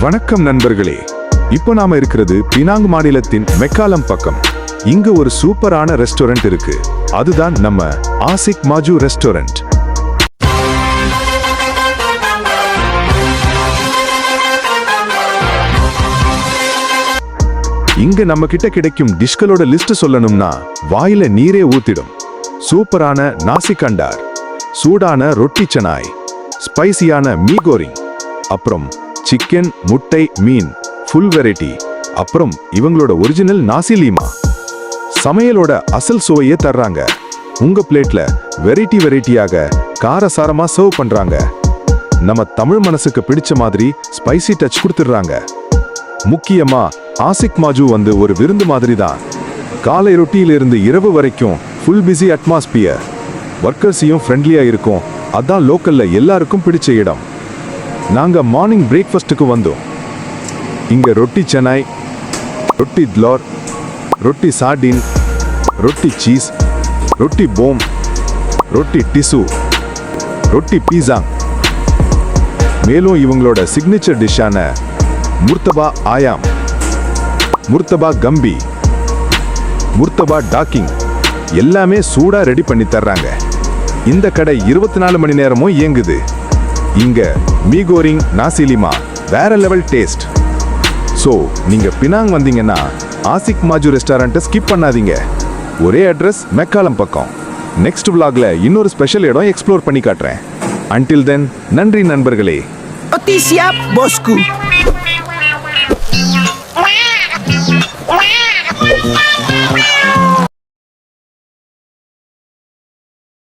வணக்கம் நண்பர்களே. இப்போ நாம இருக்கிறது பினாங் மாநிலத்தின் மெக்காலம் பக்கம். இங்க ஒரு சூப்பரான ரெஸ்டாரண்ட் இருக்கு. அதுதான் நம்ம ஆசிக் மாஜு ரெஸ்டாரண்ட். இங்க நம்ம கிட்ட கிடைக்கும் டிஷ்களோட லிஸ்ட் சொல்லணும்னா வாயில நீரே ஊத்திடும். சூப்பரான நாசி கண்டார், சூடான ரொட்டி சனாய், ஸ்பைசியான மீகோரிங், அப்புறம் சிக்கன், முட்டை, மீன், ஃபுல் வெரைட்டி. அப்புறம் இவங்களோட ஒரிஜினல் நாசி லீமா. சமையலோட அசல் சுவையே தர்றாங்க. உங்க பிளேட்ல வெரைட்டியாக காரசாரமா சர்வ் பண்றாங்க. நம்ம தமிழ் மனசுக்கு பிடிச்ச மாதிரி ஸ்பைசி டச் கொடுத்துடுறாங்க. முக்கியமா ஆசிக் மாஜு ஒரு விருந்து மாதிரி தான். காலை ரொட்டியிலிருந்து இரவு வரைக்கும் ஃபுல் பிஸி அட்மாஸ்பியர். ஒர்க்கர்ஸையும் ஃப்ரெண்ட்லியா இருக்கும். அதான் லோக்கல்ல எல்லாருக்கும் பிடிச்ச இடம். நாங்க மார்னிங் பிரேக்ஃபாஸ்ட்டுக்கு வந்தோம். இங்க ரொட்டி சென்னாய், ரொட்டி த்லோர், ரொட்டி சார்டின், ரொட்டி சீஸ், ரொட்டி போம், ரொட்டி டிசு, ரொட்டி பீஸா, மேலும் இவங்களோட சிக்னேச்சர் டிஷ்ஷான முர்த்தபா ஆயாம், முர்த்தபா கம்பி, முர்த்தபா டாக்கிங் எல்லாமே சூடா ரெடி பண்ணி தர்றாங்க. இந்த கடை 24 மணி நேரமும் இயங்குது. இங்க மீகோரிங், நாசிலிமா வேற லெவல் டேஸ்ட். ஸோ நீங்க பினாங் வந்தீங்கன்னா ஆசிக் மாஜு ரெஸ்டாரண்ட்டை ஸ்கிப் பண்ணாதீங்க. ஒரே அட்ரஸ், மெக்காலம் பக்கம். நெக்ஸ்ட் vlogல இன்னொரு ஸ்பெஷல் இடம் எக்ஸ்ப்ளோர் பண்ணி காட்டுறேன். Until then, நன்றி நண்பர்களே. Roti siap, bosku.